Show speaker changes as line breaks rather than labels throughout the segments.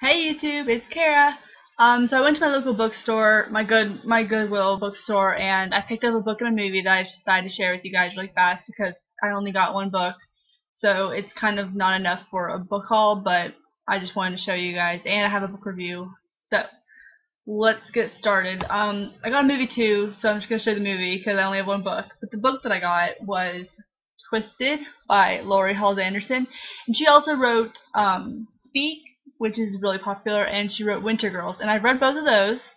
Hey YouTube, it's Kara. So I went to my local bookstore, my Goodwill bookstore, and I picked up a book and a movie that I just decided to share with you guys really fast because I only got one book, so it's kind of not enough for a book haul, but I just wanted to show you guys, and I have a book review. So let's get started. I got a movie too, so I'm just gonna show the movie because I only have one book. But the book that I got was Twisted by Laurie Halse Anderson, and she also wrote Speak, which is really popular, and she wrote Winter Girls, and I've read both of those,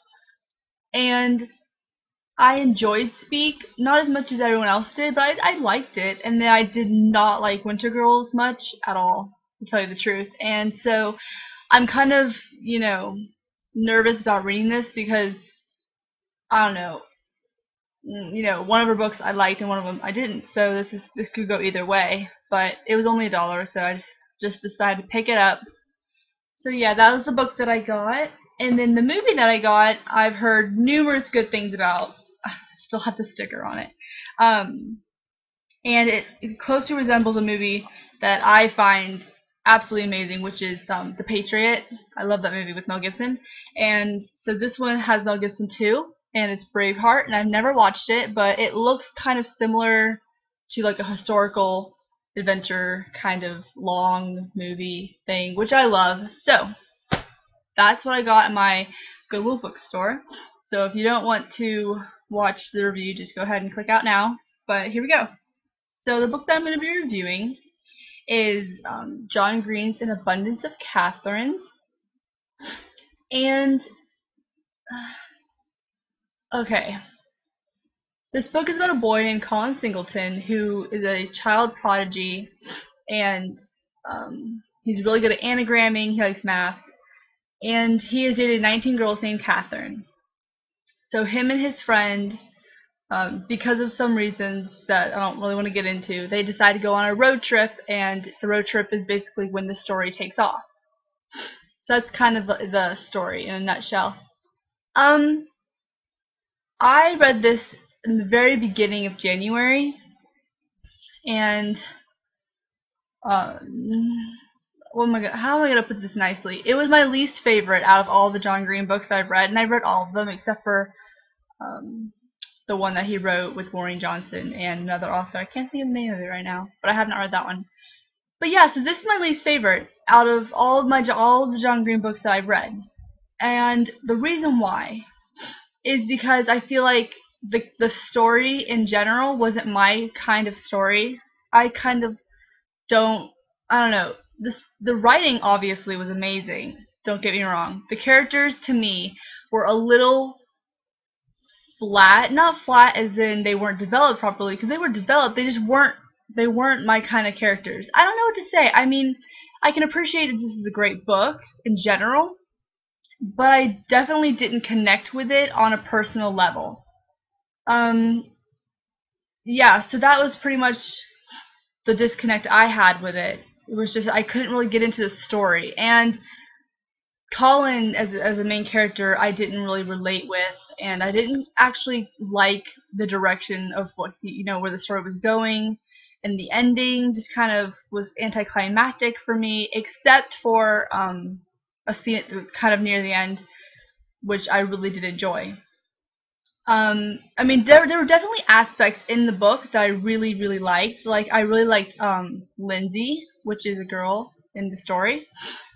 and I enjoyed Speak, not as much as everyone else did, but I liked it, and then I did not like Winter Girls much at all, to tell you the truth, and so I'm kind of, nervous about reading this because, I don't know, one of her books I liked and one of them I didn't, so this could go either way, but it was only $1, so I just decided to pick it up. So yeah, that was the book that I got. And then the movie that I got, I've heard numerous good things about. I still have the sticker on it. And it closely resembles a movie that I find absolutely amazing, which is The Patriot. I love that movie with Mel Gibson. And so this one has Mel Gibson too, and it's Braveheart, and I've never watched it, but it looks kind of similar to like a historical adventure kind of long movie thing, which I love. So that's what I got in my Goodwill bookstore. So if you don't want to watch the review, just go ahead and click out now. But here we go. So the book that I'm going to be reviewing is John Green's An Abundance of Katherines. And, okay. This book is about a boy named Colin Singleton who is a child prodigy, and he's really good at anagramming, he likes math, and he has dated 19 girls named Catherine. So him and his friend, because of some reasons that I don't really want to get into, they decide to go on a road trip, and the road trip is basically when the story takes off. So that's kind of the story in a nutshell. I read this in the very beginning of January, and oh my god, how am I gonna put this nicely? It was my least favorite out of all the John Green books I've read, and I've read all of them except for the one that he wrote with Maureen Johnson and another author. I can't think of the name of it right now, but I have not read that one. But yeah, so this is my least favorite out of all of the John Green books that I've read, and the reason why is because I feel like the story in general wasn't my kind of story. I kind of don't, I don't know. The writing obviously was amazing. Don't get me wrong. The characters to me were a little flat, not flat as in they weren't developed properly, because they were developed. They weren't my kind of characters. I don't know what to say. I mean, I can appreciate that this is a great book in general, but I definitely didn't connect with it on a personal level. Yeah, so that was pretty much the disconnect I had with it. It was just I couldn't really get into the story, and Colin as a main character I didn't really relate with, and I didn't actually like the direction of what where the story was going, and the ending just kind of was anticlimactic for me, except for a scene that was kind of near the end, which I really did enjoy. I mean, there were definitely aspects in the book that I really, really liked. Like, I really liked Lindsay, which is a girl in the story.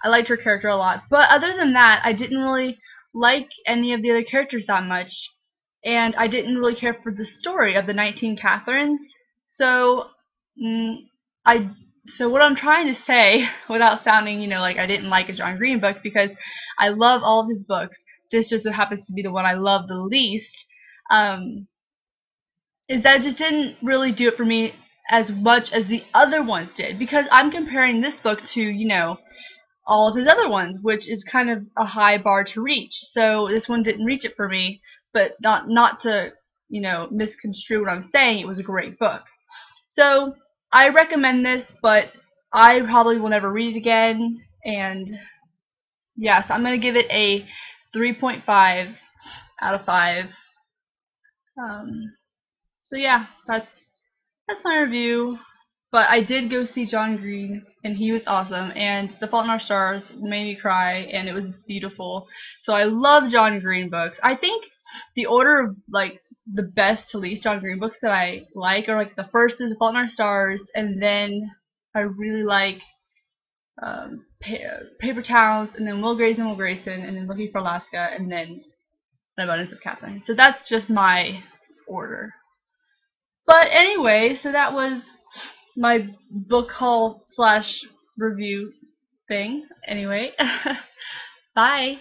I liked her character a lot. But other than that, I didn't really like any of the other characters that much. And I didn't really care for the story of the 19 Katherines. So, I so what I'm trying to say, without sounding, like I didn't like a John Green book, because I love all of his books. This just so happens to be the one I love the least. Is that it just didn't really do it for me as much as the other ones did, because I'm comparing this book to, all of his other ones, which is kind of a high bar to reach. So this one didn't reach it for me, but not to, misconstrue what I'm saying. It was a great book. So I recommend this, but I probably will never read it again. And yeah, so I'm going to give it a 3.5 out of 5. So yeah, that's my review. But I did go see John Green, and he was awesome. And The Fault in Our Stars made me cry, and it was beautiful. So I love John Green books. I think the order of like the best to least John Green books that I like are like the first is The Fault in Our Stars, and then I really like Paper Towns, and then Will Grayson, and then Looking for Alaska, and then An Abundance of Katherines. So that's just my order. But anyway, so that was my book haul slash review thing. Anyway, bye.